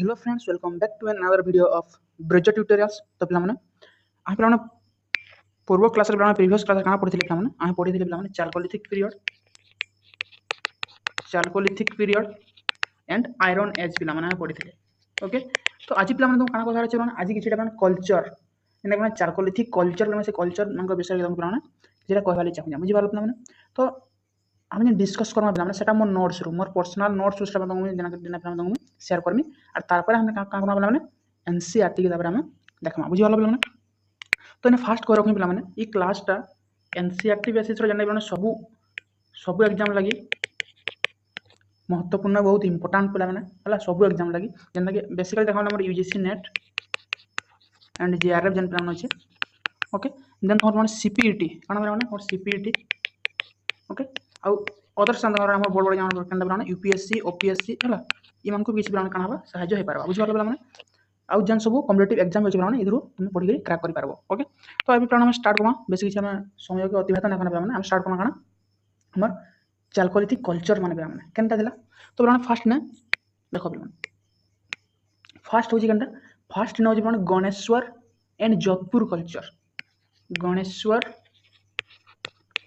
Hello friends, welcome back to another video of Braj tutorials. तो पिलाने आ पिलाने पूर्व क्लास रे पिलाने प्रीवियस क्लास काना पढिथिले पिलाने आ पढिथिले पिलाने Chalcolithic period and iron age पिलाने पढिथिले। ओके, तो आज पिलाने तुम काना कहबार अछि पिलाने आज किछटा पिलाने कल्चर एने कोन चाल्कोलिथिक कल्चर पिलाने से कल्चर नंग विषय तुम पिलाने जेटा कहबाली चाहू बुझि पारल पिलाने। तो हम जे डिस्कस करबा पिलाने सेटा मोर नोट्स रो मोर पर्सनल नोट्स उस तुमको दिन तुमको शेयर करमी और तारपर हम का करबा पिलाने एनसीईआरटी के तापर हम देखमा बुझि पारल पिलाने। तो इने फास्ट कर रखनी पिलाने ई क्लासटा एनसीईआरटी बेसिस रो जने पिलाने सब एग्जाम लगी महत्वपूर्ण बहुत इंपोर्टेंट पिलाने हला सब एग्जाम लगी जेंदा कि बेसिकली देखा हमर यूजीसी नेट एंड जेआरएफ जन पिलाने अछि। ओके, देन तोर माने सीपीईटी काना पिलाने और सीपीईटी। ओके, आउ अदर संदर्भ हमर बड़ बड़ जान कंडा पिलाने यूपीएससी ओपीएससी हला ई मान को किछ पिलाने काना हबा सहायता हे पारबा बुझि पारल पिलाने। आउ जन सब कॉम्पिटिटिव एग्जाम अछि पिलाने इधरो तुम पढि के क्रैक करि पारबो। ओके, तो अभी पिलाने हम स्टार्ट करमा बेसिक किछ हम समय के अतिबाहित ना करना पिलाने हम स्टार्ट करमा काना हमर चाल्कोलिथिक कल्चर माने पिलाने केनटा दिला। तो पिलाने फास्ट ने देखो पिलाने फास्ट होजी केनटा फास्ट न होजी पिलाने Ganeshwar and Jodhpur culture Ganeshwar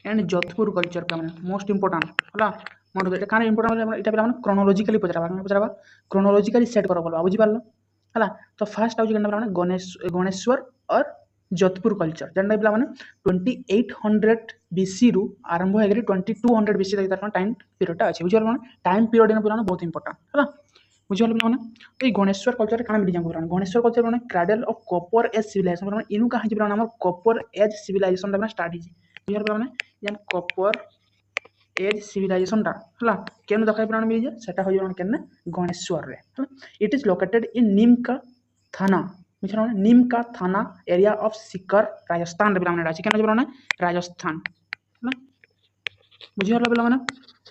and Jodhpur culture पिलाने मोस्ट इंपोर्टेंट हला मन एटा काने इंपोर्टेंट एटा पिलाने क्रोनोलॉजिकली पचराबा क्रोनोलॉजिकली सेट करो बोलबा बुझि पारलो हला। तो फास्ट आउजी केनटा पिलाने गणेश्वर और जोधपुर कल्चर जेंडा पिलाने 2800 बीसी रु आरंभ हेगरी 2200 बीसी तक तार टाइम पीरियडटा अछि बुझि पारलो टाइम पीरियड इन पिलाने बहुत इंपोर्टेंट हला बुझि पारलो पिलाने। तो ई गणेश्वर कल्चर काना मिली जाम पिलाने गणेश्वर कल्चर पिलाने क्राडल ऑफ कॉपर एज सिविलाइजेशन पिलाने इनु कहा पिलाने हमर कॉपर एज सिविलाइजेशन दा स्टार्ट हिजी बुझि पारलो पिलाने यान कॉपर एज सिविलाइजेशन दा हला केन दखाई पिलाने मिली जे सेटा होय केन गणेश्वर रे हला। It is located in Neemka थाना बुझिलो नीमका थाना एरिया ऑफ सीकर राजस्थान रे पिलाने राजी केन पिलाने राजस्थान हला बुझि पारलो पिलाने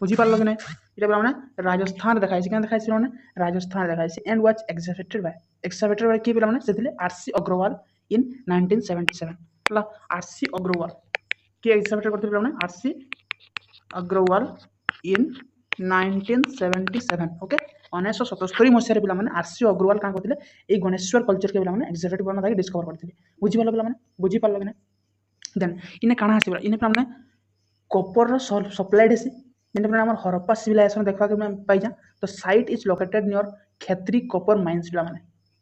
बुझि पारलो कि नै इटा पिलाने राजस्थान देखाइछि केन देखाइछि पिलाने राजस्थान देखाइछि एंड वाज एक्सकवेटेड बाय की पिलाने सेथिले आरसी अग्रवाल इन 1977 हला आरसी अग्रवाल की एक्सकवेटेड करथि पिलाने आरसी अग्रवाल इन 1977 ओके 1977 मसिया पिला माने आरसी अग्रवाल का करथिले ए गणेश्वर कल्चर के पिला माने एक्सकवेटेड करना ताकि डिस्कवर करथिले बुझि पारलो पिला माने बुझि पारलो कि नै। देन इने काना हसिबा इने पिला माने कॉपर रो सप्लाइड हेसी जेने पिला हमर हरप्पा सिविलाइजेशन देखबा के पाइ जा। तो site is located near Khetri copper mines पिला माने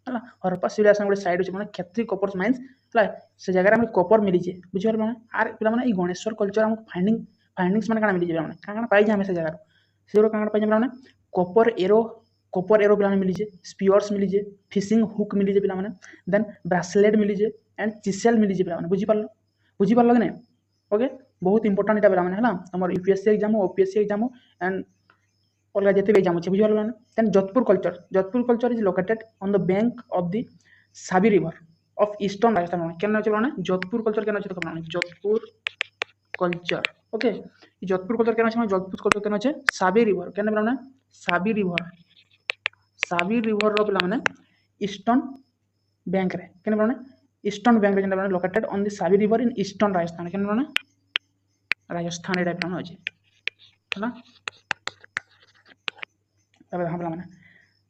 हला हरप्पा सिविलाइजेशन गोटे साइट अछि माने खेत्री कॉपर माइंस हला से जगह रे हम कॉपर मिली जे बुझि पारलो माने आर पिला माने ई गणेश्वर कल्चर हम फाइंडिंग्स माने काना मिली जे माने काना पाइ जा हम से जगह से काना पाइ जा माने कॉपर एरो पिला मिली जे स्पियर्स मिली जे फिशिंग हुक मिली जे पिला माने देन ब्रेसलेट मिली जे एंड चिसेल मिली जे पिला माने बुझि पारलो कि नै। ओके, बहुत इंपोर्टेंट इटा पिला माने हला हमर UPSC exam OPSC exam and अलगा जते एग्जाम अछि बुझि पारलो माने। Then Jodhpur culture is located on the bank of the Sabi river of eastern Rajasthan केन अछि माने जोधपुर कल्चर केन अछि तो माने Jodhpur culture. Okay, Jodhpur culture केन अछि जोधपुर कल्चर केन अछि साबी रिवर केन पिला माने साबी रिवर रो पिला माने ईस्टर्न बैंक रे केन पिला माने ईस्टर्न बैंक रे जेन located on the Sabi river in eastern Rajasthan केन माने राजस्थान रे पिला अछि हला तबे हम पिला माने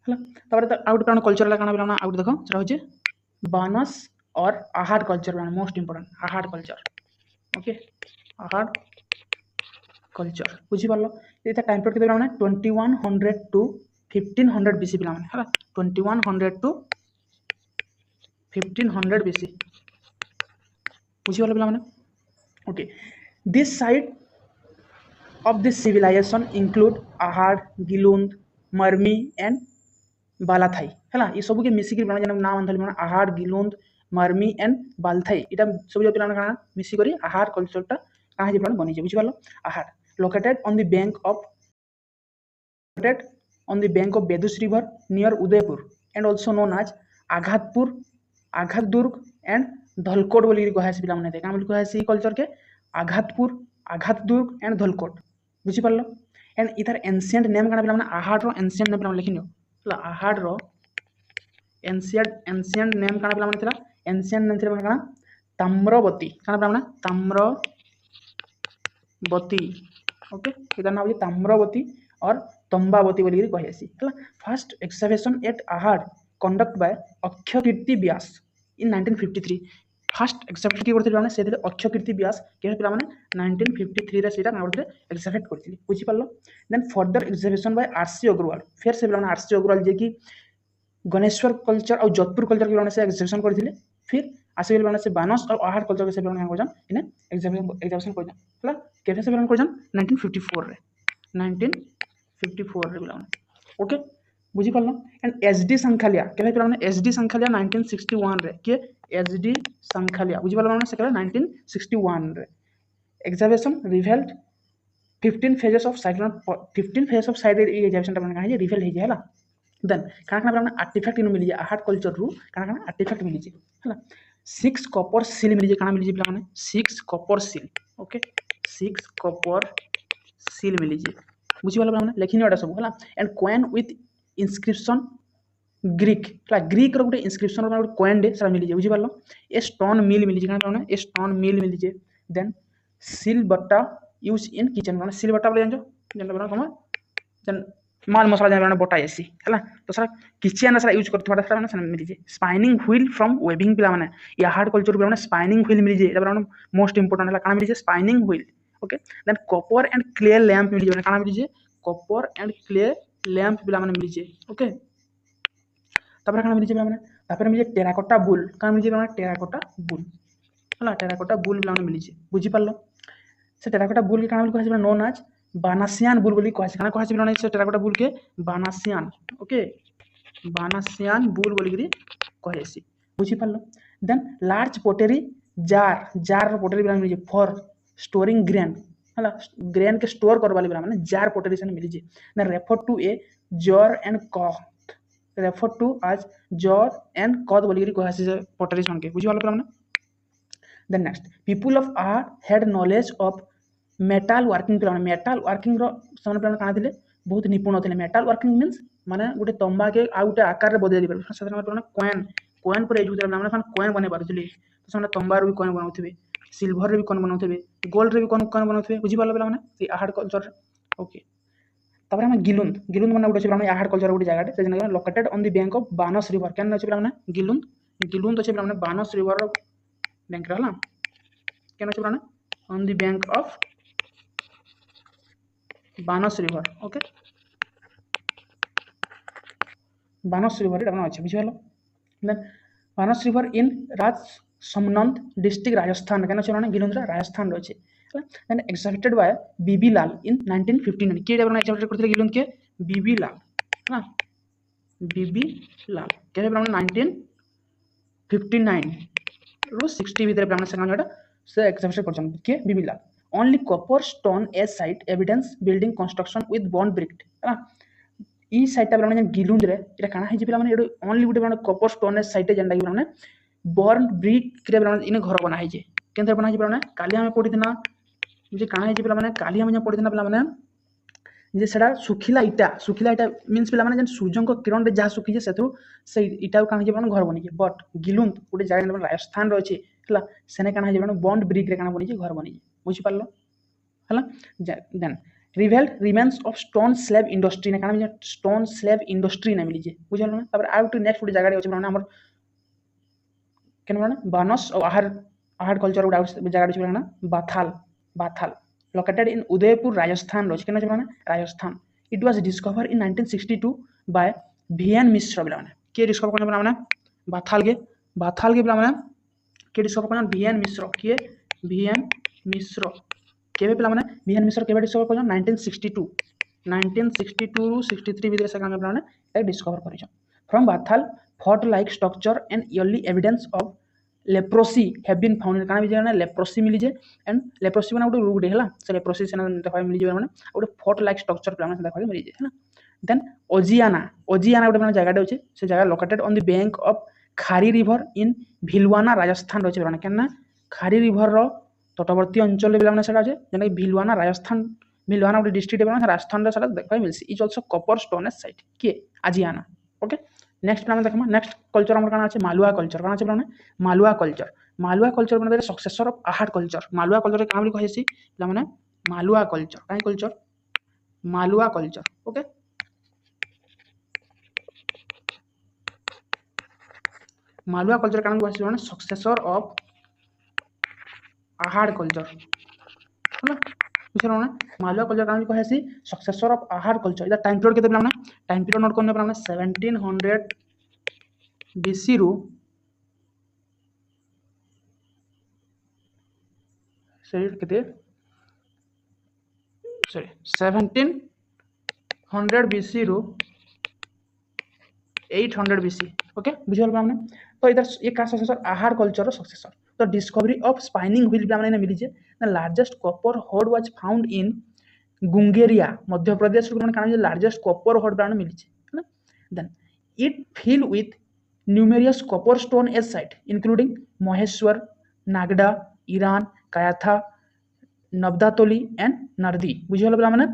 हला तबे आउट पिला कल्चर ला काना पिला आउट देखो सेटा होचे बानस और आहार कल्चर पिला मोस्ट इंपोर्टेंट आहार कल्चर। ओके, आहार कल्चर बुझि पारलो एटा टाइम पीरियड केते माने 2100 टू 1500 बीसी पिला माने हला 2100 टू 1500 बीसी बुझि पारलो पिला माने। Okay, this side of this civilization include Ahad, Gilund, Marmi and Balathai हला ये सब के मिसी के जन नाम अंधल माने Ahad, Gilund, Marmi and Balathai इटा सब जो पिलाना काना मिसी करी आहार कल्चरटा काहे जे बनी जे बुझि पारलो आहार located on the bank of Bedus river near Udaipur and also known as Aghatpur, Aghatdurg and Dhalkot बोली कहा से पिला माने का बोली कहा से कल्चर के आघातपुर आघातदुर्ग एंड धलकोट बुझि पारलो एंड इधर एंशिएंट नेम काना पिला माने आहाड रो एंशिएंट नेम पिला लिखिनियो हला आहाड रो एंशिएंट नेम काना पिला माने थिला एंशिएंट नेम थिला माने काना ताम्रवती काना पिला माने ताम्रवती। ओके, इधर नाम ताम्रवती और तंबावती बोली कहि आसी हला first excavation at Ahar conduct by Akshaykirti Vyas in 1953 फास्ट एक्सेप्ट किए करथिले माने सेथिले अक्षकीर्ति व्यास के पिला माने 1953 रे सेटा ना करथिले एक्सेप्ट करथिले बुझि पारलो then further exhibition by RC Agrawal फिर से पिला माने आरसी अग्रवाल जे कि गणेश्वर कल्चर और जोधपुर कल्चर के से एग्जीबिशन करथिले फिर आसे पिला माने से बानस और आहार कल्चर के से पिला माने कोजन इने एग्जीबिशन कोजन हला केफे से पिला कोजन 1954 रे 1954 रे पिला माने ओके बुझी पारलो एंड एसडी संखालिया केले पिला माने एसडी संखालिया 1961 रे के एसडी संखालिया बुझी पारलो माने से केले 1961 रे exhibition revelled 15 phases of cyclone 15 phases of side exhibition ता माने काहे रिवेल हे जाला देन काना काना आर्टिफैक्ट इन मिली आहार कल्चर रु काना काना आर्टिफैक्ट मिली हला 6 कॉपर सील मिली काना मिली पिला माने 6 copper seal okay 6 copper seal मिली बुझी पारलो माने लेखिनि ओडा सब हला and coin with inscription Greek हला ग्रीक रो गुटे इंस्क्रिप्शन रो गुटे कॉइन दे सारा मिली बुझी पारलो ए स्टोन मिल मिली काना माने ए स्टोन मिल मिली then sil batta use in kitchen माने सील बट्टा बोले जानजो जन बना कम जन माल मसला जान बटा एसी हला तो सारा किचन सारा यूज करथबा सारा माने सारा मिली स्पाइनिंग व्हील फ्रॉम वेबिंग पिला माने या हार्ड कल्चर पिला माने स्पाइनिंग व्हील मिली एटा माने मोस्ट इंपोर्टेंट हला काना मिली spinning wheel okay then copper and clay lamp मिली माने काना मिली कॉपर एंड क्ले लैंप पिला माने मिली ओके तापर काना मिली पिला माने तापर मिली टेराकोटा बुल काना मिली माने टेराकोटा बुल हला टेराकोटा बुल पिला माने मिली बुझी पारलो से टेराकोटा बुल के काना बोली कहै नोन आज बानासियान बुल बोली कहै काना कहै छै से टेराकोटा बुल के बानासियान ओके बानासियान बुल बोली गिरी कहै छै बुझी पारलो then large pottery jar jar pottery बिना मिली फॉर स्टोरिंग ग्रेन हला ग्रेन के स्टोर करबा वाली माने जार पोटरी से मिली then refer to a jar and कॉथ रेफर टू आज जॉर एंड कॉथ बोली गिरी कहै छै पोटरी सन के बुझी पारलो माने then next people of art had knowledge of metal working पिला मेटाल वर्किंग रो समान पिला काना थिले बहुत निपुण थिले मेटाल वर्किंग मींस माने गुटे तंबा के आ गुटे आकार रे बदलै दिबे समान पिला कॉइन कॉइन पर यूज करला माने कॉइन बने पारथिले तो समान तंबा रो भी कॉइन बनाउथिबे सिल्वर रे भी कॉइन बनाउथिबे गोल्ड रे भी कॉइन बनाउथिबे बुझी पारलो पिला माने ए आहार कल्चर ओके तापर हम गिलुंद गिलुंद माने गुटे पिला आहार कल्चर गुटे जगह से जने located on the bank of Banas river केन अछि पिला माने गिलुंद गिलुंद अछि पिला माने बानस रिवर रो बैंक रहला केन अछि पिला माने on the bank of Banas river okay Banas river एटा अछि बुझि गेलो then Banas river in Rajsamand district Rajasthan केना छै माने गिलुंद्रा राजस्थान रो छै then excepted by BB Lal in 1959 के डेवलप एक्सेप्टेड करथिले गिलुंद के बीबी लाल ना बीबी लाल के माने 1959 रो 60 भीतर ब्राह्मण संघ एटा से एक्सेप्टेड करछन के बीबी लाल only copper stone as site evidence building construction with bond brick है ई साइट ता माने गिलुंद रे एटा काना हे जे पिला माने एडो ओनली गुटे माने कॉपर स्टोन एज साइट जेंडा कि माने बॉर्न ब्रिक के माने इने घर बना हे जे केनते बना हे जे माने काली हम पढि दिना जे काना हे जे पिला माने काली हम पढि दिना पिला माने जे सेडा सुखिला इटा मींस पिला माने जन सूर्य को किरण रे जा सुखि जे सेतु से इटा काना जे माने घर बनि जे बट गिलुंद गुटे जागा राजस्थान रो अछि हला सेने काना हे जे माने बॉन्ड ब्रिक रे काना बनि जे घर बनि बुझी पारलो हला then revealed remains of stone slab industry ने काना मिले स्टोन स्लैब इंडस्ट्री ने मिली जे बुझल ना तब आउट नेक्स्ट गुटे जगह अछि माने हमर केन माने बानस और आहार कल्चर गुटे आउट जगह अछि माने बाथाल located in उदयपुर राजस्थान रो केन माने Rajasthan it was discover in 1962 by VN Mishra बिला माने के डिस्कवर करने माने बाथाल के बिला माने के डिस्कवर करने वीएन मिश्र के वीएन मिश्र केबे पिला माने वीएन मिश्र केबे डिस्कवर करछन 1962 टू 63 भीतर से काम पिला माने ए डिस्कवर करछन from Bathal fort like structure and early evidence of leprosy have been found काना बिजे ना लेप्रोसी मिली जे एंड लेप्रोसी माने गुटे रोग दे हला से लेप्रोसी से देखा मिली जे माने गुटे फोर्ट लाइक स्ट्रक्चर पिला माने देखा मिली जे हला देन ओजियाना गुटे माने जगह दे अछि से जगह located on the bank of Khari river in Bhilwara Rajasthan रोचे माने केना खारी रिवर रो तटवर्ती अंचल बिला माने सेटा अछि जेना भिलवाना राजस्थान भिलवाना गुटे डिस्ट्रिक्ट माने राजस्थान रे सेटा देखा मिलसी is also copper stone site के आजियाना ओके नेक्स्ट नाम देखमा नेक्स्ट कल्चर हमर काना अछि मालवा कल्चर काना अछि माने मालवा कल्चर माने successor of Ahar culture Malwa culture काना बोली कहैसी माने Malwa culture okay Malwa culture कान कहसी माने सक्सेसर ऑफ आहार कल्चर है बुझल ना मालवा कल्चर कान कहसी सक्सेसर ऑफ आहार कल्चर इधर टाइम पीरियड केते पिला माने टाइम पीरियड नोट करने पिला माने 1700 बीसी रु सॉरी केते सॉरी 1700 बीसी रु 800 बीसी ओके बुझल पाने तो इधर ये का सक्सेसर आहार कल्चर सक्सेसर तो डिस्कवरी ऑफ स्पाइनिंग व्हील भी हमने मिली जे the largest copper hoard was found in Gungeria Madhya Pradesh रो कान लार्जेस्ट कॉपर होड ब्रांड मिली जे है then it fill with numerous copper stone age site including Maheshwar Nagda Eran Kayatha Navdatoli and Nardi बुझल पला माने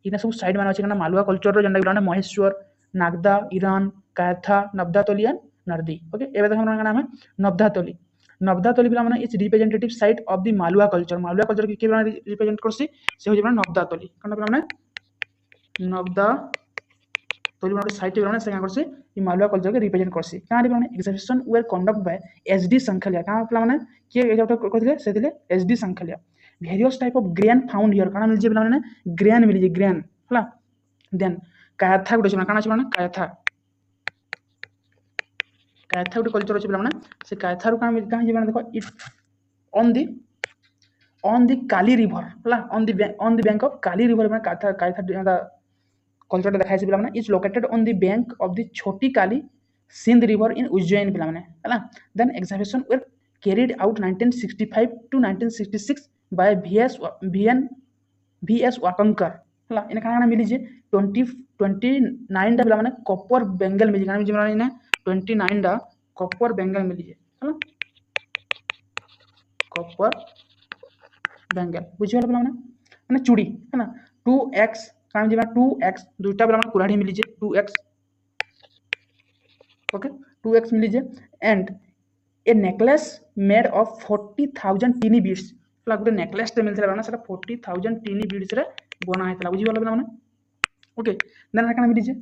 इना सब साइड माने अछि मालवा कल्चर रो जंडा brand Maheshwar Nagda Eran Kayatha Navdatoli and Nardi okay एबे देख हमरा नाम है नबदातोली नबदातोली बिला माने it's representative site of the Malwa culture के बिला रिप्रेजेंट करसी से हो जेबा नबदातोली कोन बिला माने नबदातोली माने साइट बिला माने से का करसी ई मालवा कल्चर के रिप्रेजेंट करसी का रे माने exhibition were conduct by SD Sankalia का बिला माने के एजाउट करथिले से दिले SD Sankalia various type of grain found here काना मिल जे बिला माने ग्रेन मिल जे ग्रेन हला देन कायाथा गुटे काना छ माने कायाथा गोटे कल्चर अच्छे पे से कायथारू कहाँ कहाँ जी देखो it on the Kali river है on the bank of Kali river मैंने कायथा कल्चर देखा पे is located on the bank of the Chhoti Kali Sindh river in Ujjain पे है then exhibition were carried out 1965 to 1966 by VS Wakankar है इन कहाँ मिली 29 पे कॉपर बेंगल मिली 29 डा कॉपर बेंगल मिली है कॉपर बेंगल बुझे वाला माने माने चूड़ी है ना 2x कान जेबा 2x दुईटा वाला कुराड़ी मिली जे 2x ओके 2x मिली जे and a necklace made of 40,000 tiny beads ला गुटे नेकलेस ते मिलथला ना सेटा 40,000 टीनी बीड्स रे बना हेतला बुझी वाला माने ओके देन कान मिली जे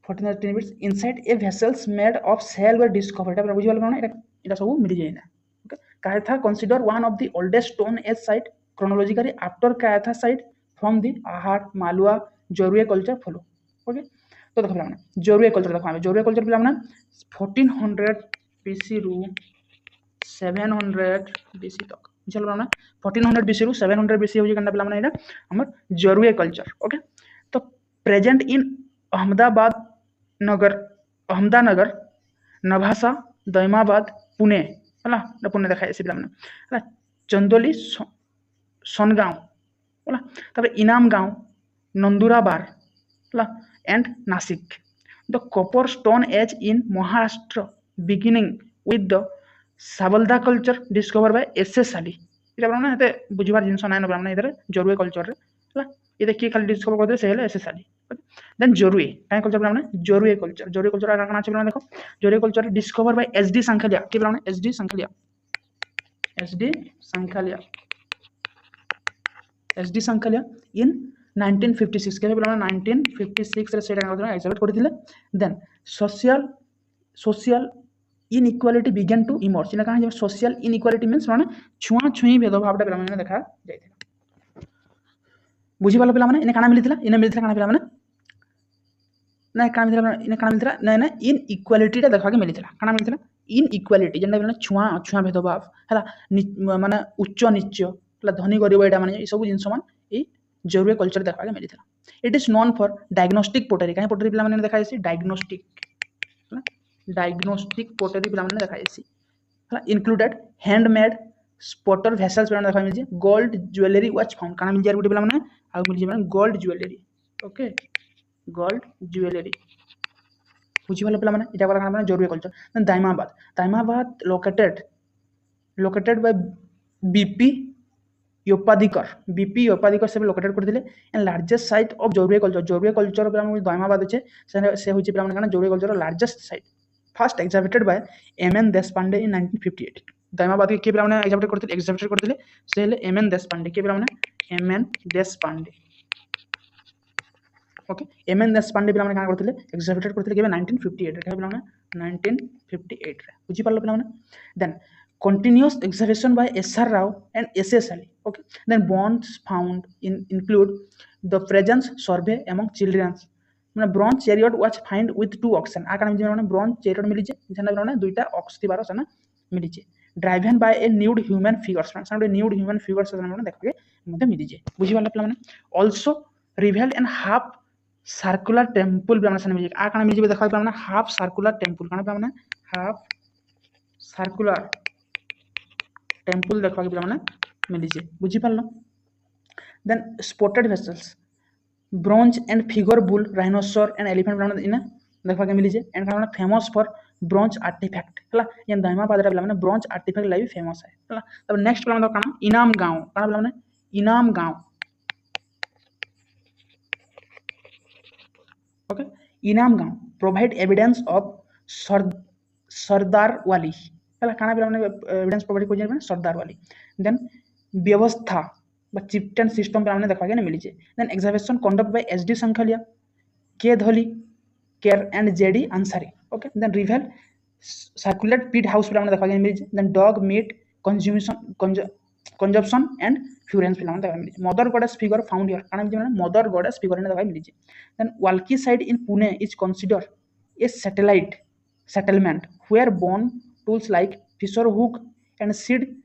14 tiny beads inside a vessels made of shell were discovered एटा बुझी वाला माने एटा सब मिली जाय ना okay Kayatha consider one of the oldest stone age site chronologically after Kayatha site from the Ahar Malwa Jorwe culture follow okay तो देखो माने जोरुए कल्चर देखो हम जोरुए कल्चर पिला माने 1400 बीसी रु 700 बीसी तक चल माने 1400 बीसी रु 700 बीसी हो जे कंडा पिला माने एटा हमर जोरुए कल्चर ओके तो प्रेजेंट इन अहमदानगर नभासा दैमाबाद पुणे है पुणे देखा पे चंदोली सोनगांव है इनाम गांव नंदुराबार है and Nashik the copper stone age in Maharashtra beginning with the Savalda culture discover by SS Sali ये बुझार जिन ना इधर जोरुए कल्चर है ये किए खाली डिस्कवर करते से एसएस साली देन जोरुए काय कल्चर पे जोरुए कल्चर आगे काना छै देखो जोरुए culture discover bye SD Sankalia के पे एसडी संखलिया इन 1956 के पे 1956 रे सेटा एक्सहिबिट करथिले then social inequality began to emerge इना कहा सोशल इनइक्वालिटी मींस माने छुआ छुई भेदभावटा पे देखा जायथिला बुझी वाला पे इने काना मिलिथिला काना पे ना काना मिलिथिला ना इन इक्वालिटी टा देखा के मिलिथिला काना मिलिथिला इन इक्वालिटी जेंडा माने छुआ छुआ भेदभाव हला माने उच्च नीच हला धनी गरीब एटा माने ई सब जिंस मान ई जोरुए कल्चर देखा के मिलिथिला it is known for diagnostic pottery काहे पोटरी पिला माने देखा जायसी डायग्नोस्टिक पोटरी पिला माने देखा जायसी हला इंक्लूडेड हैंडमेड स्पॉटर वेसल्स पिला देखा मिलजे गोल्ड ज्वेलरी वॉच फाउंड काना मिल जार गुटे पिला माने आ मिल जे माने gold jewellery okay gold jewellery बुझी वाला पिला माने इटा वाला माने Jorwe culture then Daimabad located by BP Bopardikar से लोकेटेड करथिले and largest site of Jorwe culture पिला माने दाइमाबाद अछि से होछि पिला माने Jorwe culture largest site first exhibited by MN Deshpande in 1958 Daimabad के पिला माने एक्जिबिट करथिले से ले एमएन देशपांडे के पिला माने MN Deshpande okay MN Deshpande पिला माने का करथिले एक्जिबिटेड करथिले के 1958 के पिला माने 1958 रे बुझी पारलो पिला माने then continuous excavation by SR Rao and SS Ali okay then bones found include the presence survey among children মানে bronze chariot was find with two oxen আর কারণ মানে ব্রঞ্জ চ্যারিয়ট মিলিছে যেটা মানে দুইটা অক্স থিবার সেনা মিলিছে driven by A nude হ্ୟୁମାନ୍ figures ମାନେ ନିଉଡ୍ ହ୍ୟୁମାନ୍ ଫିଗର୍ସ ମାନେ ଦେଖାକେ ମୋତେ ମିଳିଛେ ବୁଝିପାରିଲେ ପିଲାମାନେ also revealed and half circular temple पे हमने मिल आ काना मिल देखा पे हाफ सर्कुलर टेम्पल काना पे हाफ सर्कुलर टेम्पल देखा पे मिली बुझी पारल then spotted vessels bronze and figure bull rhinoceros and elephant पे इना देखा के मिली एंड काना फेमस फॉर ब्रोंज आर्टिफैक्ट हला ये दाइमा पादरा पे ब्रोंज आर्टिफैक्ट लाई फेमस है हला तब नेक्स्ट पे काना इनाम गांव काना पे इनाम गांव ओके इनाम गांव प्रोवाइड एविडेंस ऑफ सरदार वाली हला काना पे एविडेंस प्रोवाइड को जे सरदार वाली देन व्यवस्था बा चिफ्टन सिस्टम पे हमने देखा के मिली then examination conduct by SD Sankalia के Dhavalikar and JD Ansari okay then reveal circulate pit house पे हमने देखा के मिली then dog meat consumption and furnace पे हमने देखा मिली mother goddess figure found here काना जे मदर गॉडेस फिगर ने देखा मिली then Walki site in Pune is consider a satellite settlement where bone tools like fisher hook and seed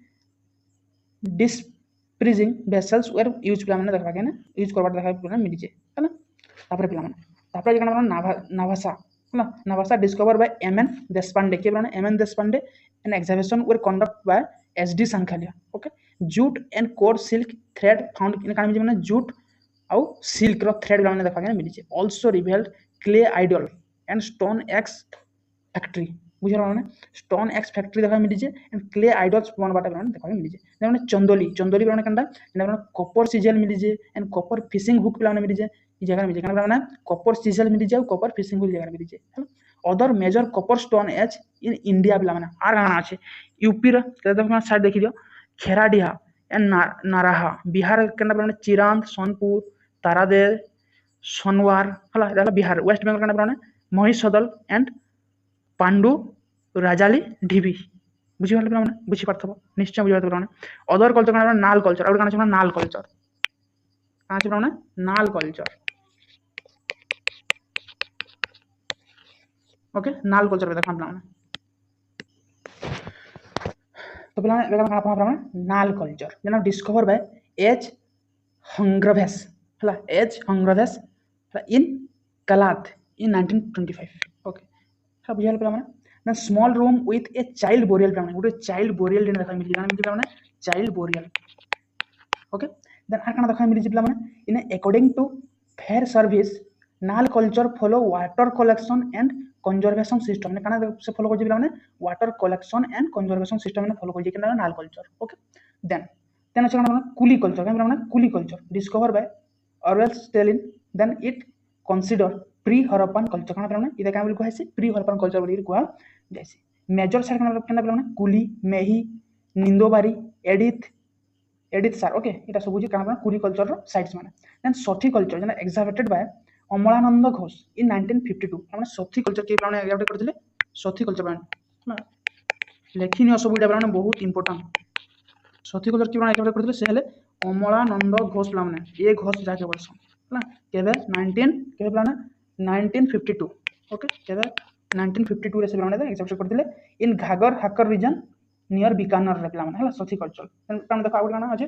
disprising vessels were used पे हमने देखा के ना यूज करबार देखा पे मिली जे है ना तापर पे तापर जे नाभासा है ना Nevasa discover by MN Deshpande के MN Deshpande and excavation were conduct by SD Sankalia okay jute and कोड सिल्क थ्रेड फाउंड इन कान जे जूट आउ सिल्क रो थ्रेड पे हमने देखा के मिली जे also revealed clay idol and stone axe factory बुझे ना स्टोन एक्स फैक्ट्री देखा मिली एंड क्ले आइडल्स वन बाटा देखा मिली मैंने चंदोली चंदोली पे कंडा copper chisel milli and Kapoor fishing hook पे मिली जगह मिली क्या कपर सिजल मिली जाए कपर फिशिंग हुक जगह मिली other major copper stone age in India पे आर गाना अच्छे यूपी साइड देखी दियो खेराडिहा एंड नाराहा बिहार के चिरांद सोनपुर तारादे सोनवार है बिहार वेस्ट बेंगल के महिषदल एंड पांडु राजाली ढिबी बुझी पारे बुझी पार्थब निश्चय बुझी पार्थ अदर कल्चर का नाल कल्चर और कौन नाल कल्चर कहाँ नाल कल्चर ओके नाल कल्चर देखा पे तो पे नाल कल्चर जेना डिस्कवर बाय एच हंग्रवेस है एच हंग्रवेस इन कलाथ इन 1925 ओके बुझे पे small room with a child burial पे गोटे चाइल्ड बोरियल देखा मिली मिली child burial okay then are कना देखा मिली पे in according to Fairservis Nal culture follow water collection and conservation system ने कना से फॉलो कर पे water collection and conservation system ने फॉलो कर Nal culture okay then then अच्छे कुली कल्चर क्या Kulli culture discover by Aurel Stein then it consider pre Harappan culture कना पे इदा का कहसी प्री हरप्पन कल्चर बोली कहा जायसी मेजर साइड कना पे कुली मेही निंदोबारी एडिथ सार ओके इटा सब बुझी कना कुली कल्चर रो साइट्स माने देन सठी कल्चर जेना एक्जामिनेटेड बाय अमलानंद घोष इन 1952 माने सठी कल्चर के प्राणे एक्जामिनेट करथिले सठी कल्चर ना लेखिन सब इटा प्राणे बहुत इंपोर्टेंट सठी कल्चर के प्राणे एक्जामिनेट करथिले से हेले अमलानंद घोष माने ए घोष जाके बोलसन ना केबे 1952 ओके केबे 1952 रे से प्राणे एक्जामिनेट करथिले इन घागर हाकर रीजन नियर बीकानेर रे प्लान है सठी कल्चर हम देखो आउट गाना अछि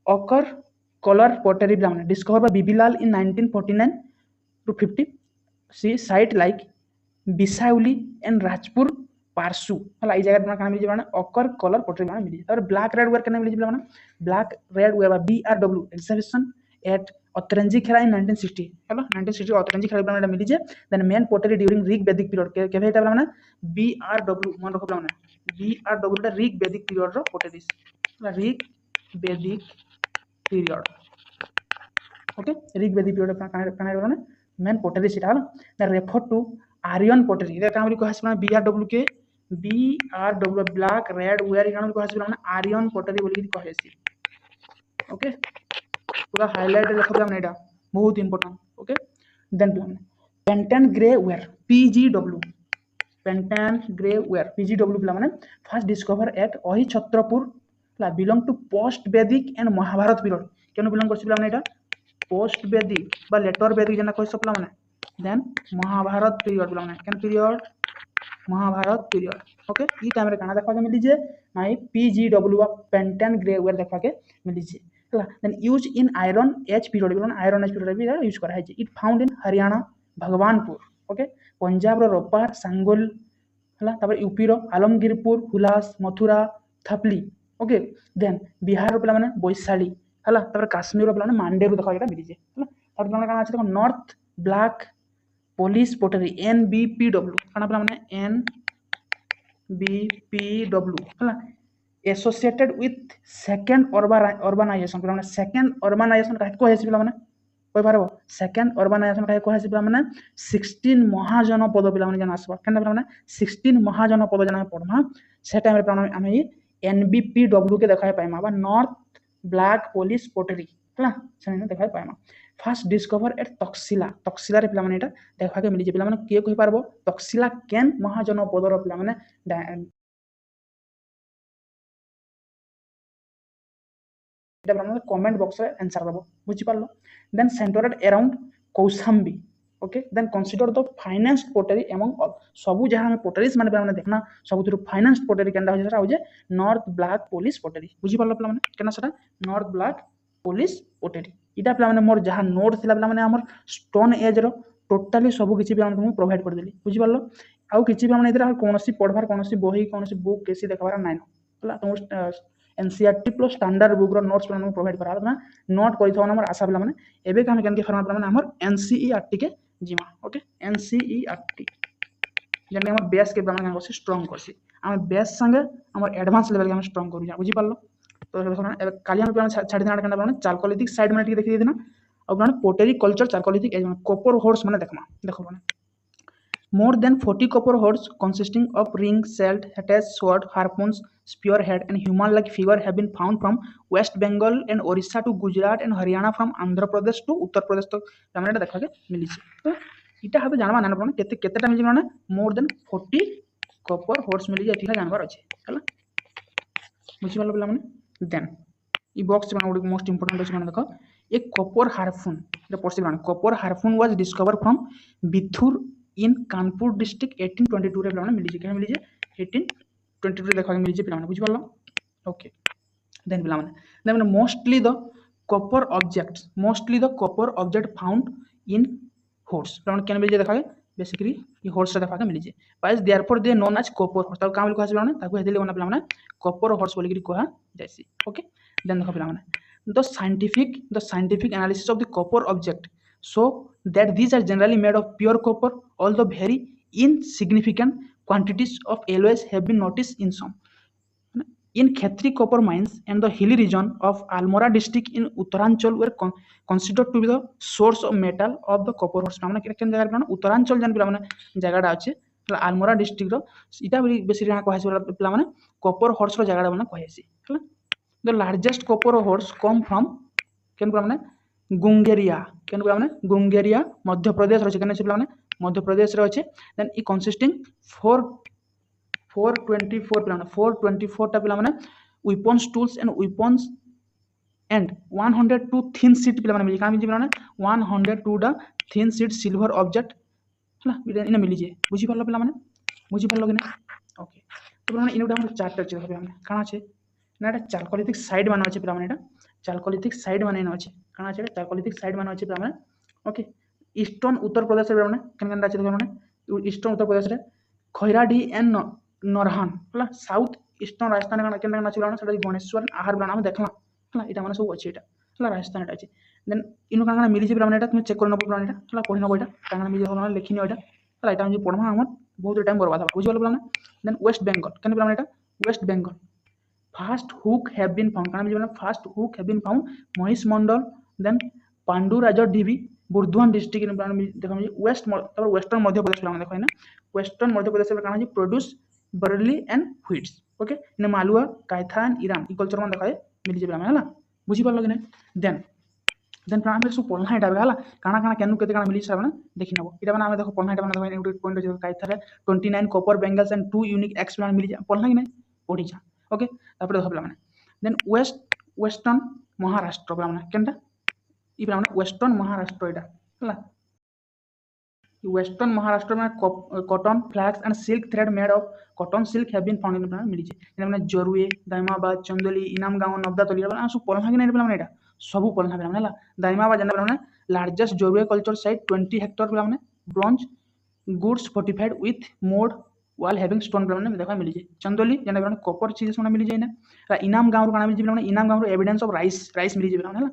occur colour pottery plan discover by बीबीलाल in 1949 to 50 C site like बिसाउली and Rajpur पारसू हला ई जगह काना मिली जे ऑकर कलर पॉटरी प्लान मिली और ब्लैक रेड वेयर केना मिली जे black red ware बीआरडब्ल्यू exhibition eight Atranji खेला इन 1960 हेलो 1960 अतरंजी खेला प्लान मिली जे then main pottery during Rig वैदिक पीरियड के भेटा प्लान बीआरडब्ल्यू मन रखो प्लान बीआरडब्ल्यू टा ऋग वैदिक पीरियड रो पॉटरीज ऋग वैदिक पीरियड ओके ऋग वैदिक पीरियड काना मेन पॉटरी सीटा हला रेफर टू आर्यन पॉटरी इधर काम कहस बीआरडब्ल्यू के बीआरडब्ल्यू ब्लैक रेड वेयर काम कहस आर्यन पॉटरी बोली कहसी ओके पूरा हाईलाइट लिखो प्लान एटा बहुत important okay then plan painted grey ware PGW painted grey ware PGW पिला माने first discover at Ahichhatra ला belong to post Vedic and Mahabharata period केनु बिलोंग करछि पिला माने एटा पोस्ट वैदिक बा लेटर वैदिक जेना कहै सब पिला माने देन महाभारत पीरियड पिला माने केन पीरियड महाभारत पीरियड ओके ई टाइम रे काना देखा के मिली जे नाइ पीजीडब्ल्यू पेंटान ग्रे वेयर देखा के मिली जे हला then use in iron age period belong iron age period भी यूज करा है जे it found in Haryana Bhagwanpur okay Punjab रो रोपार सांगोल हला तपर यूपी रो आलमगीरपुर हुलास मथुरा थपली ओके देन बिहार रो पिला माने बैशाली हला तपर काश्मीर रो पिला माने मांडेरू देखा एटा मिली जे हला तपर पिला काना अछि देखो नॉर्थ ब्लैक पोलिश पोटरी एनबीपीडब्ल्यू काना पिला माने एनबीपीडब्ल्यू हला एसोसिएटेड विथ सेकंड अर्बानाइजेशन पिला माने सेकंड अर्बानाइजेशन काहे को हेसी पिला माने कोइ पारबो सेकंड अर्बानाइजेशन काहे को हेसी पिला माने 16 महाजनपद पिला माने जन आसबा केना पिला माने 16 महाजनपद जन पढमा से टाइम रे पिला माने हम एनबीपीडब्ल्यू के देखाय पाइमा बा नॉर्थ ब्लैक पोलिश पोटरी हला सेने देखाय पाइमा first discover at Takshashila Takshashila रे पिला माने एटा देखा के मिली जे पिला माने के कहि पारबो तक्षशिला केन महाजनपद रो पिला माने एटा पिला माने कमेंट बॉक्स रे आंसर दबो बुझि पारलो then centred around Kaushambi okay then consider the finance pottery among सबु जहां हम पोटरीज माने पिला माने देखना सबुथुरु फाइनेंस पोटरी केनडा हो जरा हो जे नॉर्थ ब्लैक पोलिश पोटरी बुझि पारलो पिला माने केना सेटा नॉर्थ ब्लैक पोलिश पोटरी इटा पिला माने मोर जहां नोट थिला पिला माने हमर स्टोन एज रो टोटली सब किछि पिला माने प्रोवाइड कर देली बुझि पारलो आउ किछि पिला माने इधर कोनोसी पढबार कोनोसी बही कोनोसी बुक केसी देखबार नाइनो हला तुम एनसीईआरटी प्लस स्टैंडर्ड बुक रो नोट्स पिला प्रोवाइड करा ना नोट करि थवन हमर आशा पिला माने एबे के हम केन के फरमा पिला माने हमर एनसीईआरटी के जिमा ओके एनसीईआरटी जने हमर बेस के पिला माने कोसी स्ट्रांग करसी हम बेस संगे हमर एडवांस लेवल के हम स्ट्रांग करू जा बुझि पारलो तो एबे काली हम पिला छाडी देना केना पिला चालकोलिथिक साइड में देखि देना अब माने pottery culture chalcolithic age copper hoards माने देखमा देखो माने more than 40 copper horns consisting of ring shelled attached sword harpoons spearhead and human like figure have been found from west bengal and orissa to gujarat and haryana from andhra pradesh to uttar pradesh तक हमने एटा देखा के मिली छै तो इटा हबे जानबा नाना पड़न केते केतेटा मिली माने more than 40 copper horns मिली जे एतिला जानबार अछि हला बुझि पालो पिला माने देन ई बॉक्स माने मोस्ट इंपोर्टेंट अछि माने देखो एक कॉपर हार्पून रे पॉसिबल माने copper harpoon was discovered from Bithur in Kanpur district 1822 रे पिला मिली जे के मिली जे 1822 रे देखा के मिली जे पिला बुझि पालो ओके देन पिला then mostly the copper object found in hoards पिला केन मिली जे देखा के बेसिकली ये होर्स रे देखा के मिली जे बाइस therefore they known as copper hoards ता काम लिखा पिला ताको हेदिले बना पिला कॉपर होर्स बोली कि कहा जायसी ओके देन देखा पिला the scientific analysis of the copper object show that these are generally made of pure copper although very insignificant quantities of alloys have been noticed in some in Khetri copper mines and the hilly region of Almora district in Uttaranchal were considered to be the source of metal of the copper horse माने केन जगह पिला उत्तरांचल जन पिला माने जगहडा अछि Almora district रो इटा बेसी जना कहै पिला माने कॉपर हॉर्स रो जगहडा माने कहैसी हला the largest copper horse come from केन माने गुंगेरिया केन माने गुंगेरिया मध्य प्रदेश रो केन पिला माने मध्य प्रदेश रो अछि देन ई कंसिस्टिंग 424 पिला माने 424 टा पिला माने weapons tools and weapons and 102 thin sheet पिला माने मिली का मिली पिला माने 102 टा thin sheet silver object हला इने मिली जे बुझि पारलो पिला माने बुझि पारलो कि ना ओके तो पिला माने इनोटा हम चार्ट अछि पिला माने काना छै ना एटा चालकोलिथिक साइड माने अछि पिला माने एटा चालकोलिथिक साइड माने न अछि काना छै चालकोलिथिक साइड माने अछि पिला माने ओके ईस्टर्न उत्तर प्रदेश रे माने केन केन अछि पिला माने ईस्टर्न उत्तर प्रदेश रे खैराडी एंड नरहान हला साउथ ईस्टर्न राजस्थान केन केन अछि पिला माने सेटा गणेश्वर आहार पिला हम देखला हला एटा माने सब अछि एटा हला राजस्थान एटा अछि देन इनो काना मिली जे पिला माने एटा तुम चेक करनो पिला माने एटा हला पढिनो एटा काना मिली जे होना लिखिनो एटा हला एटा हम जे पढमा हमर बहुत टाइम बर्बाद हो बुझियो पिला माने देन वेस्ट बंगाल केन पिला माने एटा West Bengal first hook have been found kana bijana first hook have been found Mahish Mandal then Panduraja DB Burdwan district in plan देखो वेस्ट तब वेस्टर्न मध्य प्रदेश प्लान देखो है ना वेस्टर्न मध्य प्रदेश में काना produce barley and wheats okay in Malwa कायथान ईरान ई culture मन देखा मिली जे प्लान हला बुझि पारलो कि नै देन देन आम सब पढ़ना यहाँ है काଣା काଣା केनु केते काଣା मिली मैंने देखी नब इटा मैंने देखो पढ़ना यहाँ मैंने देखो पॉइंट अच्छे काइथारे 29 copper bangles and 2 unique axe मिली जाए पढ़ना कि नहीं पढ़ी जा ओके तापर देखो मैंने देन वेस्टर्न महाराष्ट्र मैंने केनटा ये मैंने वेस्टर्न महाराष्ट्र यहाँ है वेस्टर्न महाराष्ट्र में cotton flax and silk thread made of cotton silk have been found in मिली मैंने जोरुए दाइमाबाद चंदोली इनामगांव नबदातली सब पढ़ना कि नहीं पे यहाँ सब पढ़ना पे है दाइमाबाद जाना पे लार्जेस्ट जोरुए कल्चर साइट 20 हेक्टर पे bronze goods fortified with mode वाल हैविंग स्टोन पे देखा मिली जाए चंदोली जाना पे कॉपर चीज मिली जाए ना इनाम गाँव काଣା मिली जाए इनाम गाँव एविडेंस ऑफ राइस राइस मिली जाए है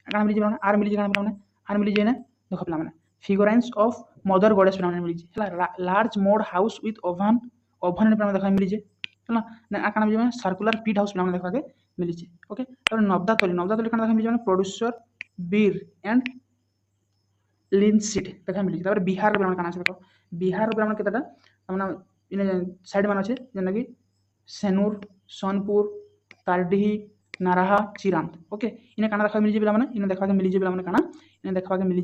काଣା मिली जाए आर मिली जाए आर मिली जाए ना देख पे फिगराइंस ऑफ मदर गॉडेस पे मिली है large mode house with oven oven पे देखा मिली है ना काଣା मिली सर्कुलर पीट हाउस पे देखा मिली ओके तो नबदातली काଣା देखा मिली प्रोड्यूसर बीर एंड लिनसीड देखा मिली बिहार पे काଣା देखो बिहार पे केतेटा इन साइड मान अच्छे जेना कि सेनूर सोनपुर तारडीही नाराहा चिरांद ओके इन काଣା देखा मिली पे इन देखा मिली पे काଣା इन देखा मिली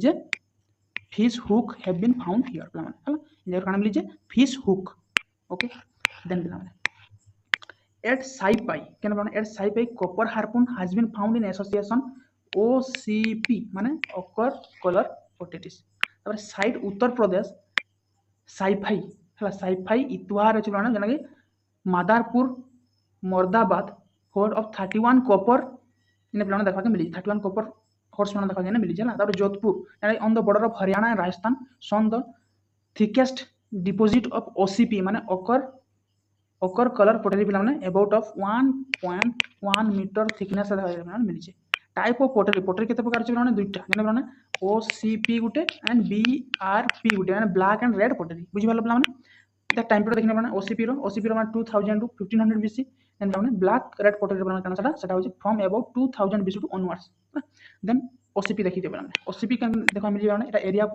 fish hook have been found here पे काଣା मिली fish hook ओके देन at Saipai केन at Saipai copper harpoon has been found in association OCP माने occur color potatoes तापर साइड उत्तर प्रदेश साइफाई है साइफाई इतवार अच्छे जेना कि मादारपुर मोरदाबाद होल्ड ऑफ 31 कॉपर इन पे देखा मिली 31 कॉपर हॉर्स मैंने देखा मिली है ना Jodhpur on the border of Haryana and Rajasthan shown the thickest deposit of OCP माने ओकर कलर पोटरी पे अबाउट ऑफ 1.1 मीटर थिकनेस मिली टाइप ऑफ पोटरी पोटरी केते प्रकार छै माने दुईटा जेने माने ओसीपी गुटे एंड बीआरपी गुटे माने ब्लैक एंड रेड पोटरी बुझि पालो माने द टाइम पीरियड देखिने माने ओसीपी रो माने 2000 टू 1500 बीसी देन माने ब्लैक रेड पोटरी माने काना सेटा होछि from about 2000 BC to onwards then OCP देखि देबे माने ओसीपी का देखा मिली माने एटा एरिया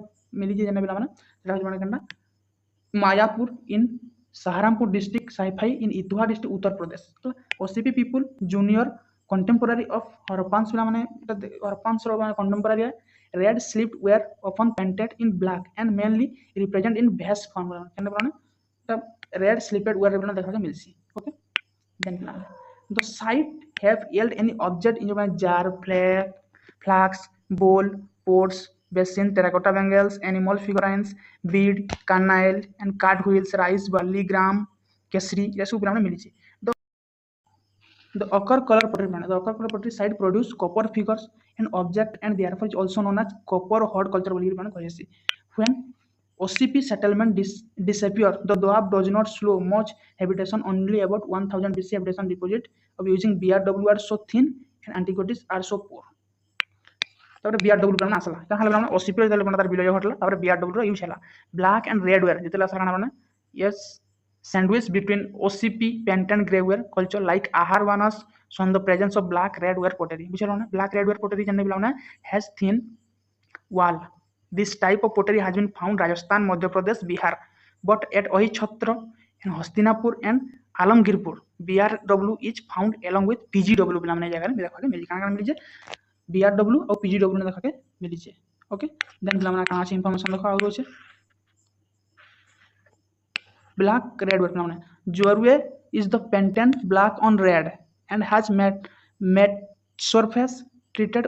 मिली जे जेने माने सेटा होछि माने कन्ना Mayapur in Saharanpur district Saipai in Etawah district Uttar Pradesh OCP people junior contemporary of Harappans माने हरप्पान्स रो माने contemporary red slipped ware often painted in black and mainly represent in vase form केने माने रेड स्लीव्ड वेयर रे देखा मिलसी okay then the site have held any object in your jar flask bowl pots basin terracotta bangles animal figurines bead carnile and cartwheels rice barley gram kesri ये सब पे मिली the occur color pottery the occur color pottery site produce copper figures and object and therefore is also known as copper hot culture when OCP settlement disappear the Doab does not slow much habitation only about 1000 BC habitation deposit of using BRW are so thin and antiquities are so poor तापर BRW पे आसला का हला माने OCP रे ताले तार विलय हटला तापर BRW रो यूज हला ब्लैक एंड रेड वेयर जेतला सारा माने yes sandwich between OCP paint and grey ware culture like Aharvanas shown the presence of black red ware pottery बुझलो ना black red ware pottery जानने बिलाना has thin wall this type of pottery has been found Rajasthan Madhya Pradesh Bihar but at Ohi Chhatra and Hastinapur and Alamgirpur BRW is found along with PGW बिलाने जगह में देखा के मिली काना मिली जे BRW और PGW ने देखा के मिली जे ओके देन बिलाना काना से इंफॉर्मेशन देखा आउरो छे black red ware Jorwe is the painted black on red and has matte surface treated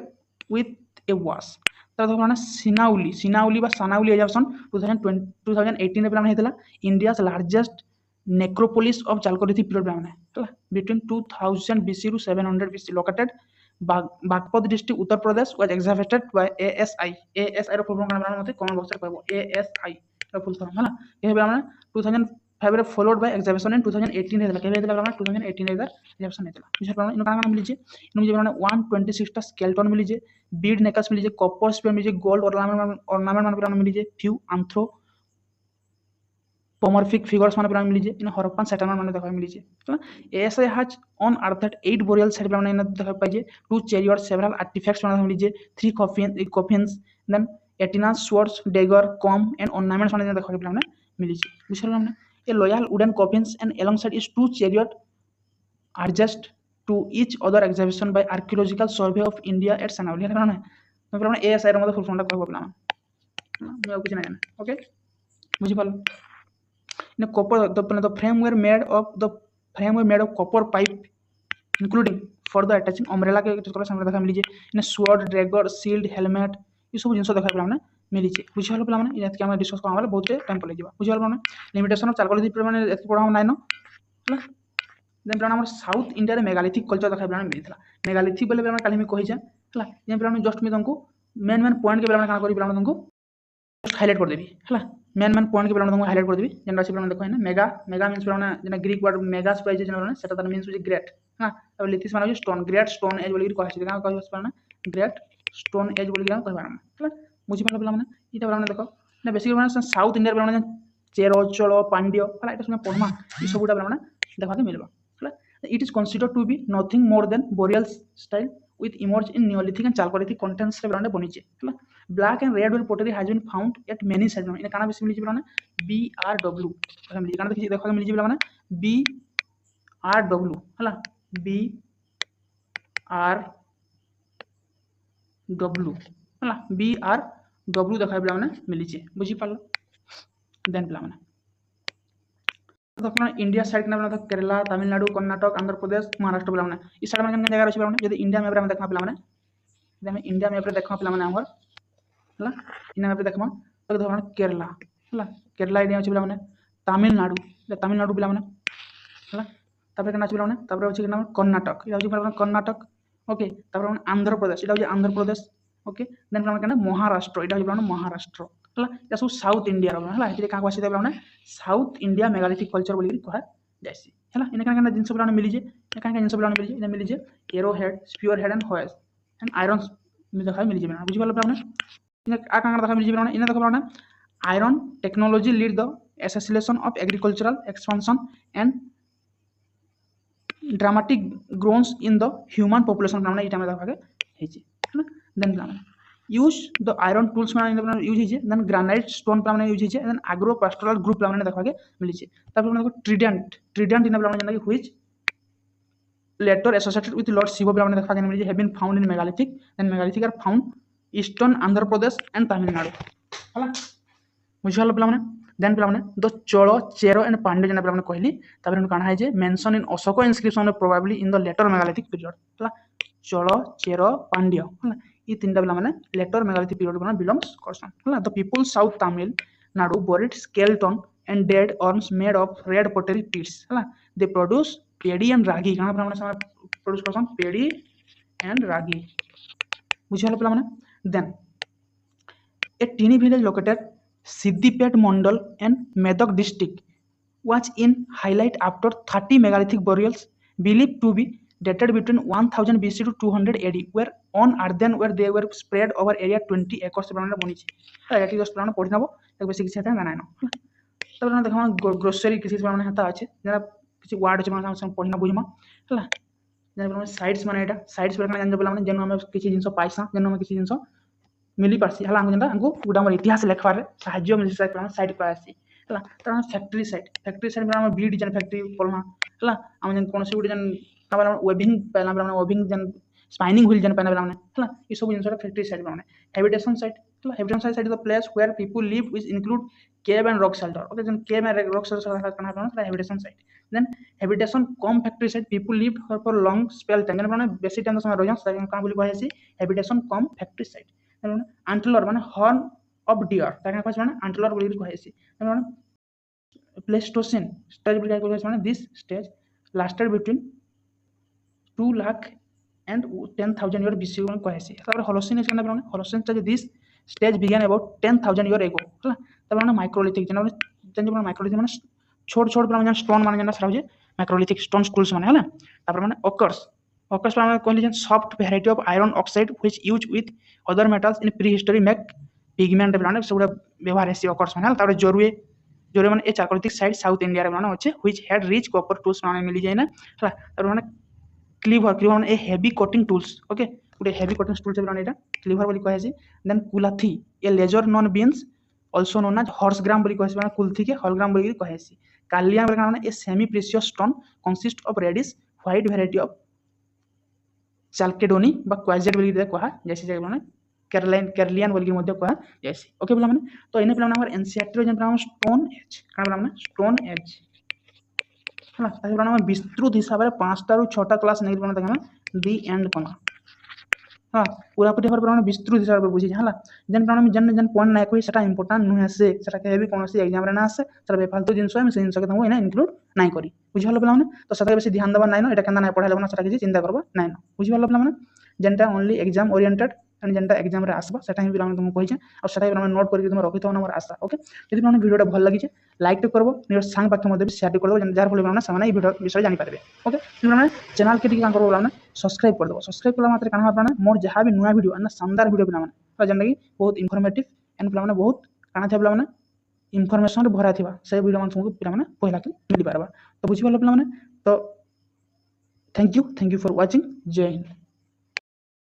with a wash सिनाउली बा सनाउली एग्जामिनेशन 2018 रे प्लान हेतला India's largest necropolis of chalcolithic period plan है between 2000 BC to 700 BC located Baghpat district Uttar Pradesh was excavated by ASI रो full form मते comment box रे कहबो ASI रो full form हला ए प्लान 2005 रे फॉलोड बाय एग्जामिनेशन इन 2018 हेतला केबे हेतला प्लान 2018 रे एग्जामिनेशन हेतला बुझ प्लान इन काना मिली जे इन जे प्लान 126 टा स्केलेटन मिली जे बीड नेकस मिली जे कॉपर स्पेयर मिली जे गोल्ड ऑर्नामेंट मान प्लान मिली जे फ्यू आंथ्रो pomorphic figures मान प्लान मिली जे इन हरप्पन सेटलमेंट मान देखा मिली जे ASI has on earthed 8 burial site plan in देखा पाइ जे 2 chariots several artifacts मान मिली जे 3 coffins then Athena swords dagger comb and ornaments मान देखा plan मिली जे बुझल हमने a loyal wooden coffins and alongside is 2 chariot are just to each other exhibition by archaeological survey of India at Sanauli तो पे ASI रो full form कहबो पे मैं कुछ ना जाने ओके बुझी पाल in copper the framework made of copper pipe including for the attaching umbrella के सामने देखा मिली in sword dagger shield helmet ये सब जिन देखा पे मिली बुझीगल पे इनके आम डिस्कस करा बहुत टाइम पलि बुझीगल पे लिमिटेशन ऑफ चार्कोल पे पढ़ा नाइन है देन पे साउथ इंडिया मेगालिथिक कल्चर देखा पे मिलता मेगालिथिक बोले पे कल कहीचे है पे जस्ट मुझे तुमको मेन मेन पॉइंट के क्या करी पे तुमको हाईलाइट करदेवी है मेन मेन पॉइंट के पे तुमको हाईलाइट करदेवी जेनटा अच्छे पे देखो है मेगा मेगा मीन्स पे ग्रीक वर्ड मेगास पाइजे सेटा मीन्स होची ग्रेट हाँ तब लिथिस माने स्टोन ग्रेट स्टोन एज बोली कहै छै का कहै छै ग्रेट स्टोन एज बोली कहै पारना है बुझी पाल पे इटा पे देखो ना बेसिकली साउथ इंडिया पे चेरो चलो पांड्य है ये सब पढ़मा ये सबूटा पे देखा मिलवा है it is considered to be nothing more than burial style with emerged in Neolithic and Chalcolithic contents रे ब्रांड बनिचे है black and red pottery has been found at many sites in काना बेसी मिली ब्रांड BRW मिली काना देखि देखा मिली ब्रांड BRW है BRW है BRW देखा ब्रांड मिली बुझी पाल देन ब्रांड तो इंडिया साइड ना केरला तमिलनाडु कर्नाटक आंध्र प्रदेश महाराष्ट्र पे इस साइड में जगह अच्छे पे इंडिया मैप देखा पे इंडिया मैप देखा पे आमर है इंडिया मैप देखा तो देखो केरला है केरला इंडिया अच्छे पे तमिलनाडु तमिलनाडु पे है अच्छे कर्नाटक ये कर्नाटक ओके आंध्र प्रदेश ये आंध्र प्रदेश ओके देन पे महाराष्ट्र ये महाराष्ट्र है सब साउथ इंडिया है क्या आसी पे साउथ इंडिया मेगालिथिक कल्चर बोली कह जासी है इन क्या जिन पे मिलीजे क्या जिन पे मिलीजे arrow head spear head and hoes and iron देखा मिलीजे बुझीपाल पे देखा मिलीजे इन देखा iron technology lead the acceleration of agricultural expansion and dramatic growth in the human population पे ये देखा then use the iron tools use है देन ग्रेनाइट स्टोन पे यूज है देन एग्रो पास्टोरल ग्रुप पे देखा मिली देखो ट्रिडेंट ट्रिडेंट इन पे which later associated with lord Shiv पे देखा मिली have been found in megalithic then megalithic are found eastern Andhra Pradesh and Tamil Nadu है बुझीगल पे देन पे द चोल चेरो एंड पांड्य जेना पे कहली तब कण है mention in Ashok इनस्क्रिप्शन probably in the letter megalithic period है चोल चेरो पांड्य है ये तीन पे letter megalithic period belongs Karsan the people south Tamil Nadu बोरिड skeleton and dead arms made of red पोटरी पिट्स है दे प्रोड्यूस पेडी एंड रागी कहाँ प्रोड्यूस करसन पेडी एंड रागी बुझीगल पे then a tiny village located Siddipet mandal and Medak district was in highlight after 30 megalithic burials believed to be dated between 1000 BC to 200 AD were on earthen where they were spread over area 20 acres पे बनी है eighty just पे पढ़ी नबो एक बेसी किसी था जाना न तब देखा ग्रोसरी किसी पे हता अच्छे जरा किसी वर्ड अच्छे हम पढ़ी न बुझमा है जन साइड्स माने एटा साइड्स पे जान पे जन हम किसी जिंस पाइसा जन हम किसी जिंस मिली पासी हला हम जंदा हमको गुडा हमर इतिहास लिखबार साहाय्य मिली साइड पे आसी है फैक्ट्री साइड में बीड जन फैक्ट्री पढ़ना है आम जन कौन गोटे जन वेबिंग पहला वेबिंग जन स्पाइनिंग व्हील जन पहना है ये सब जिन फैक्ट्री साइड पे habitation site habitation site is the place where people live which include cave and rock shelter okay जन केव एंड रॉक शेल्टर करना habitation site then habitation cum factory site people live for long spell time जन बेसी time समय रहन का बोली कहै छै habitation cum factory site antler माने हॉर्न ऑफ डियर ताकि कहै छै एंटलर बोली कहै छै प्लेस्टोसिन स्टेज बोली कहै छै this stage lasted between 2 lakh and 10,000 year BC को कहै छै तब होलोसिन इज केना Holocene stage this stage began about 10,000 year ago है तब माइक्रोलिथिक जन माइक्रोलिथिक माने छोट छोट पे स्टोन माने जन सरा माइक्रोलिथिक स्टोन स्कूल्स माने है तब माने ओकर्स पे कहली जन soft variety of iron oxide which use with other metals in pre history make pigment पे सब व्यवहार है ओकर्स माने तब जोरुए माने ए चार्कोलिथिक साइड साउथ इंडिया रे माने अच्छे which had rich copper tools माने मिली जाय ना है तब माने क्लीवर माने ए हेवी कटिंग टूल्स ओके गोटे हेवी कटिंग टूल्स पे एटा क्लीवर बोली कहै छै देन कुलाथी ए laser non beans also known as horse gram बोली कहै छै माने कुलथी के हॉल ग्राम बोली कहै छै कालिया माने a semi precious stone consist of reddish white variety of chalcedony बा क्वाजेट बोली कहै जैसे माने केरलियन बोल के कह जाएसी। ओके पिला माने तो इने पिला माने हमर एनसीईआरटी रो जेन पिला स्टोन एज काण पिला माने स्टोन एज हला ताके पिला माने विस्तृत हिसाब रे 5टा रु 6टा क्लास नै पिला ताके हम दी एंड कोना हाँ पूरा पूरी भाव में विस्तृत हिसाब से बुझी है जेन कारण जेन जेन पॉइंट ना कही सेटा इंपोर्टेंट नुहे से सेटा केबी कोनोसी एग्जाम रे ना आसे सेटा बेफालतू जिंस है से जिंस के तुमको इना इंक्लूड नाही करी बुझी हलो पिला माने तो सेटा बेसी ध्यान देबा नाही न एटा केना नाही पढाइले बना सेटा किछि चिंता करबा नाही न बुझी हलो पिला माने जेनटा ओनली एग्जाम ओरिएंटेड एंड जेनटा एग्जाम रे आसबा सेटा ही पिला माने तुमको कहि छै और सेटा पिला माने नोट करके तुम रखि तो हमर आशा ओके यदि पिला माने वीडियोटा भल लागि छै लाइक तो करबो निर सांग पाखे मध्ये शेयर करबो जार फल पिला माने वीडियो विषय जानि पारबे ओके पिला माने चैनल के टिके करबो पिला माने सब्सक्राइब कर दो सब्सक्राइब कला मात्र काना पिला माने मोर जहां भी नया वीडियो अन्ना शानदार वीडियो पिला माने जेनटा कि बहुत इन्फॉर्मेटिव एंड पिला माने बहुत काना थे पिला माने इनफॉरमेशन रे भरा थिबा से वीडियो माने तुमको पिला माने पहिला के मिली पारबा तो बुझि पारलो पिला माने तो थैंक यू फॉर वाचिंग जय हिंद।